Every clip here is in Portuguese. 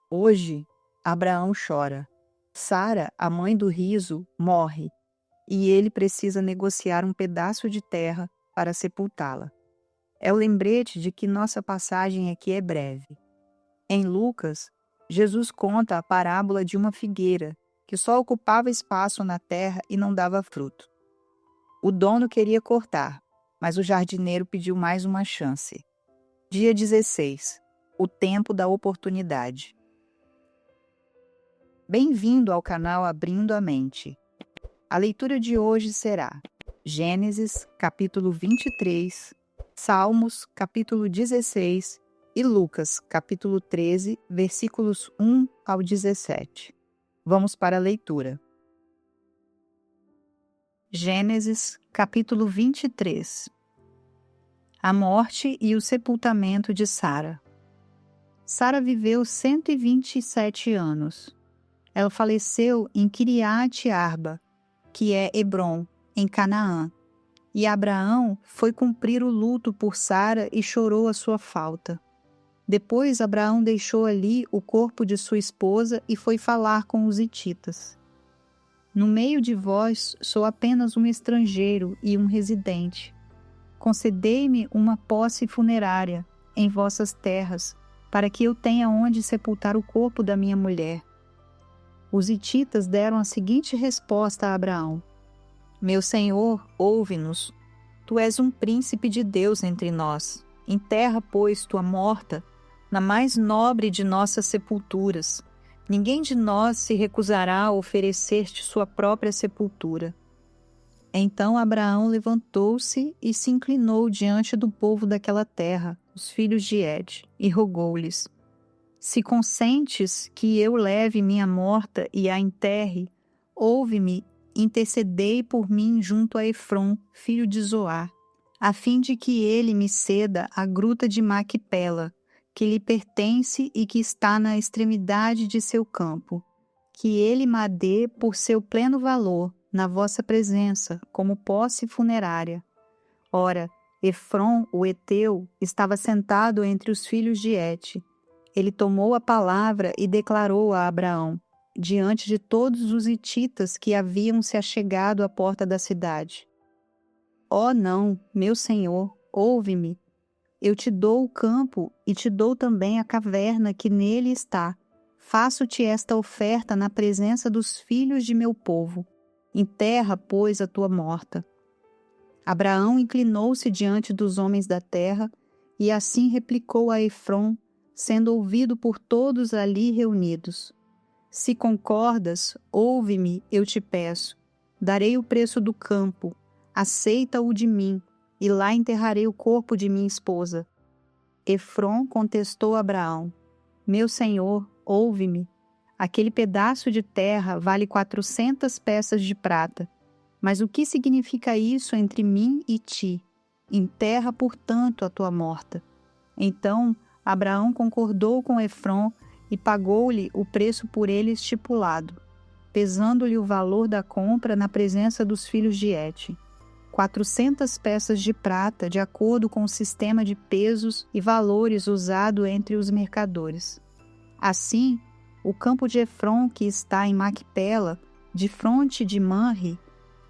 Hoje, Abraão chora. Sara, a mãe do riso, morre, e ele precisa negociar um pedaço de terra para sepultá-la. É o lembrete de que nossa passagem aqui é breve. Em Lucas, Jesus conta a parábola de uma figueira que só ocupava espaço na terra e não dava fruto. O dono queria cortar, mas o jardineiro pediu mais uma chance. Dia 16. O tempo da oportunidade. Bem-vindo ao canal Abrindo a Mente. A leitura de hoje será Gênesis, capítulo 23, Salmos, capítulo 16 e Lucas, capítulo 13, versículos 1 ao 17. Vamos para a leitura. Gênesis, capítulo 23. A morte e o sepultamento de Sara. Sara viveu 127 anos. Ela faleceu em Quiriate Arba, que é Hebrom, em Canaã. E Abraão foi cumprir o luto por Sara e chorou a sua falta. Depois Abraão deixou ali o corpo de sua esposa e foi falar com os hititas. No meio de vós sou apenas um estrangeiro e um residente. Concedei-me uma posse funerária em vossas terras, para que eu tenha onde sepultar o corpo da minha mulher. Os hititas deram a seguinte resposta a Abraão: Meu senhor, ouve-nos. Tu és um príncipe de Deus entre nós. Enterra, pois, tua morta na mais nobre de nossas sepulturas. Ninguém de nós se recusará a oferecer-te sua própria sepultura. Então Abraão levantou-se e se inclinou diante do povo daquela terra, os filhos de Het, e rogou-lhes: Se consentes que eu leve minha morta e a enterre, ouve-me, intercedei por mim junto a Efrom, filho de Zoar, a fim de que ele me ceda a gruta de Maquipela, que lhe pertence e que está na extremidade de seu campo, que ele me dê por seu pleno valor, na vossa presença, como posse funerária. Ora, Efrom, o heteu, estava sentado entre os filhos de Het. Ele tomou a palavra e declarou a Abraão, diante de todos os hititas que haviam se achegado à porta da cidade: Ó não, meu senhor, ouve-me. Eu te dou o campo e te dou também a caverna que nele está. Faço-te esta oferta na presença dos filhos de meu povo. Enterra, pois, a tua morta. Abraão inclinou-se diante dos homens da terra e assim replicou a Efrom, sendo ouvido por todos ali reunidos: Se concordas, ouve-me, eu te peço. Darei o preço do campo, aceita-o de mim, e lá enterrarei o corpo de minha esposa. Efrom contestou a Abraão: Meu senhor, ouve-me. Aquele pedaço de terra vale 400 peças de prata. Mas o que significa isso entre mim e ti? Enterra, portanto, a tua morta. Então Abraão concordou com Efrom e pagou-lhe o preço por ele estipulado, pesando-lhe o valor da compra na presença dos filhos de Het. 400 peças de prata, de acordo com o sistema de pesos e valores usado entre os mercadores. Assim, o campo de Efrom, que está em Maquipela, de fronte de Manre,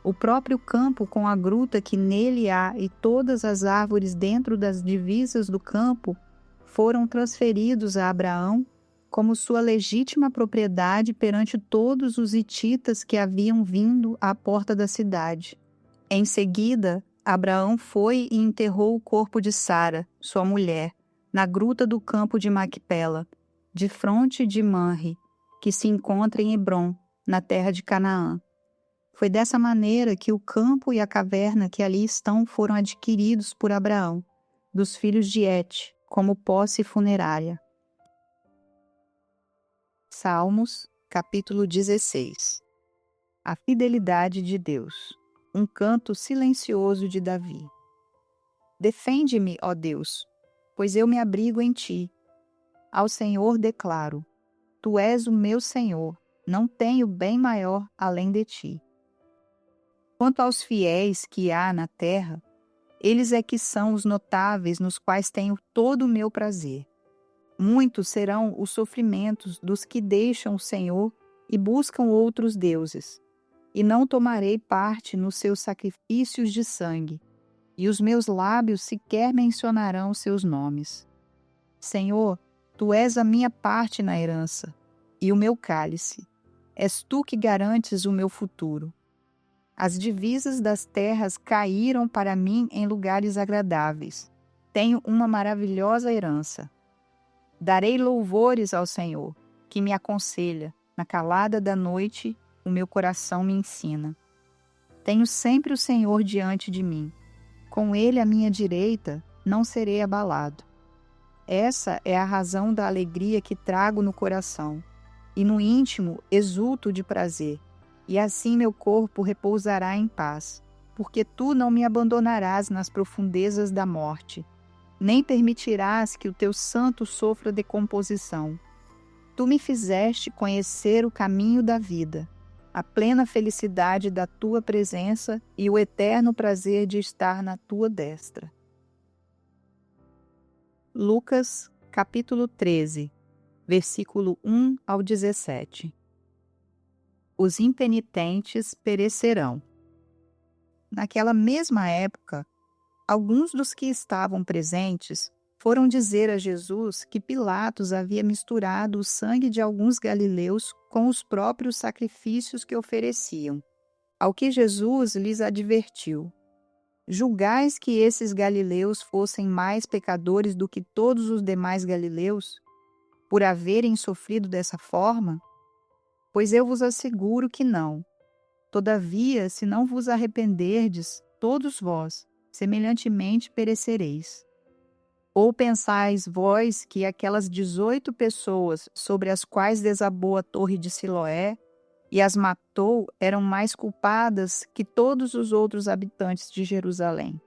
o próprio campo com a gruta que nele há e todas as árvores dentro das divisas do campo, foram transferidos a Abraão como sua legítima propriedade perante todos os hititas que haviam vindo à porta da cidade. Em seguida, Abraão foi e enterrou o corpo de Sara, sua mulher, na gruta do campo de Maquipela, de fronte de Manre, que se encontra em Hebrom, na terra de Canaã. Foi dessa maneira que o campo e a caverna que ali estão foram adquiridos por Abraão, dos filhos de Het, como posse funerária. Salmos, capítulo 16. A fidelidade de Deus. Um canto silencioso de Davi. Defende-me, ó Deus, pois eu me abrigo em ti. Ao Senhor declaro: Tu és o meu Senhor, não tenho bem maior além de ti. Quanto aos fiéis que há na terra, eles é que são os notáveis nos quais tenho todo o meu prazer. Muitos serão os sofrimentos dos que deixam o Senhor e buscam outros deuses. E não tomarei parte nos seus sacrifícios de sangue, e os meus lábios sequer mencionarão seus nomes. Senhor, tu és a minha parte na herança, e o meu cálice. És tu que garantes o meu futuro. As divisas das terras caíram para mim em lugares agradáveis. Tenho uma maravilhosa herança. Darei louvores ao Senhor, que me aconselha. Na calada da noite, o meu coração me ensina. Tenho sempre o Senhor diante de mim. Com ele à minha direita, não serei abalado. Essa é a razão da alegria que trago no coração, e no íntimo exulto de prazer, e assim meu corpo repousará em paz, porque tu não me abandonarás nas profundezas da morte, nem permitirás que o teu santo sofra decomposição. Tu me fizeste conhecer o caminho da vida, a plena felicidade da tua presença e o eterno prazer de estar na tua destra. Lucas, capítulo 13, versículo 1 ao 17. Os impenitentes perecerão. Naquela mesma época, alguns dos que estavam presentes foram dizer a Jesus que Pilatos havia misturado o sangue de alguns galileus com os próprios sacrifícios que ofereciam. Ao que Jesus lhes advertiu: julgais que esses galileus fossem mais pecadores do que todos os demais galileus, por haverem sofrido dessa forma? Pois eu vos asseguro que não. Todavia, se não vos arrependerdes, todos vós, semelhantemente perecereis. Ou pensais vós que aquelas 18 pessoas sobre as quais desabou a torre de Siloé e as matou eram mais culpadas que todos os outros habitantes de Jerusalém?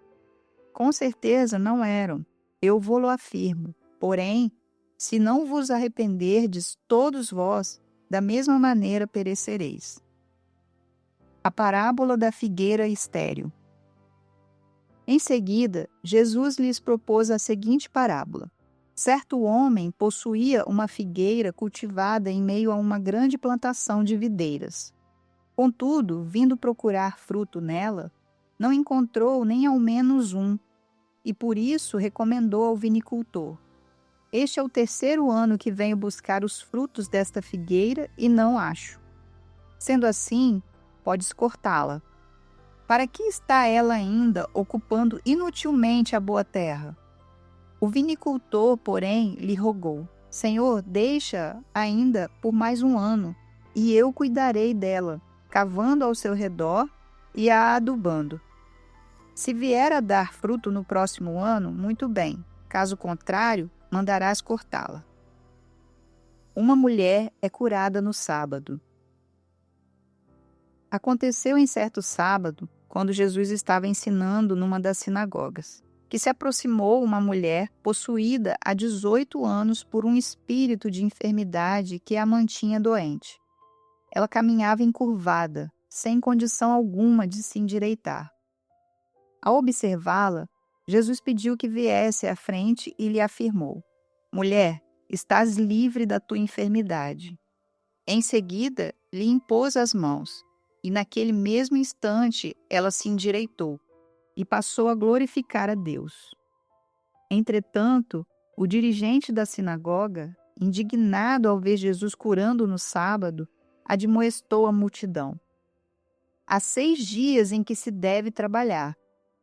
Com certeza não eram, eu vô-lo afirmo. Porém, se não vos arrependerdes, todos vós, da mesma maneira perecereis. A parábola da figueira estéril. Em seguida, Jesus lhes propôs a seguinte parábola. Certo homem possuía uma figueira cultivada em meio a uma grande plantação de videiras. Contudo, vindo procurar fruto nela, não encontrou nem ao menos um, e por isso recomendou ao vinicultor: este é o terceiro ano que venho buscar os frutos desta figueira e não acho. Sendo assim, podes cortá-la. Para que está ela ainda ocupando inutilmente a boa terra? O vinicultor, porém, lhe rogou: Senhor, deixa ainda por mais um ano, e eu cuidarei dela, cavando ao seu redor e a adubando. Se vier a dar fruto no próximo ano, muito bem. Caso contrário, mandarás cortá-la. Uma mulher é curada no sábado. Aconteceu em certo sábado, quando Jesus estava ensinando numa das sinagogas, que se aproximou uma mulher possuída há 18 anos por um espírito de enfermidade que a mantinha doente. Ela caminhava encurvada, sem condição alguma de se endireitar. Ao observá-la, Jesus pediu que viesse à frente e lhe afirmou: Mulher, estás livre da tua enfermidade. Em seguida, lhe impôs as mãos, e naquele mesmo instante ela se endireitou e passou a glorificar a Deus. Entretanto, o dirigente da sinagoga, indignado ao ver Jesus curando no sábado, admoestou a multidão: Há 6 dias em que se deve trabalhar.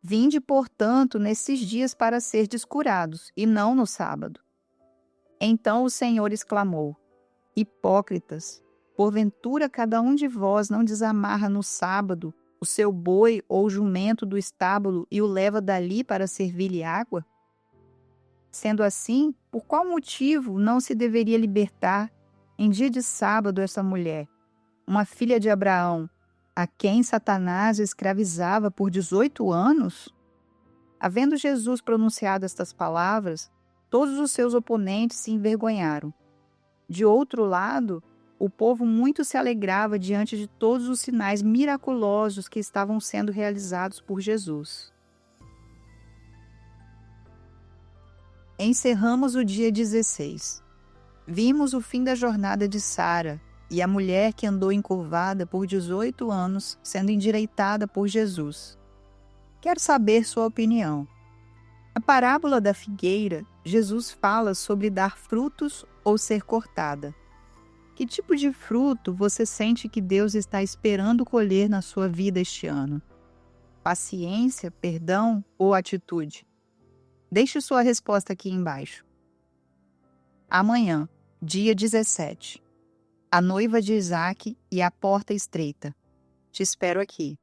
Vinde, portanto, nesses dias para serdes curados, e não no sábado. Então o Senhor exclamou: Hipócritas, porventura cada um de vós não desamarra no sábado o seu boi ou jumento do estábulo e o leva dali para servir-lhe água? Sendo assim, por qual motivo não se deveria libertar em dia de sábado essa mulher, uma filha de Abraão, a quem Satanás escravizava por 18 anos? Havendo Jesus pronunciado estas palavras, todos os seus oponentes se envergonharam. De outro lado, o povo muito se alegrava diante de todos os sinais miraculosos que estavam sendo realizados por Jesus. Encerramos o dia 16. Vimos o fim da jornada de Sara e a mulher que andou encurvada por 18 anos sendo endireitada por Jesus. Quero saber sua opinião. Na parábola da figueira, Jesus fala sobre dar frutos ou ser cortada. Que tipo de fruto você sente que Deus está esperando colher na sua vida este ano? Paciência, perdão ou atitude? Deixe sua resposta aqui embaixo. Amanhã, dia 17. A noiva de Isaque e a porta estreita. Te espero aqui.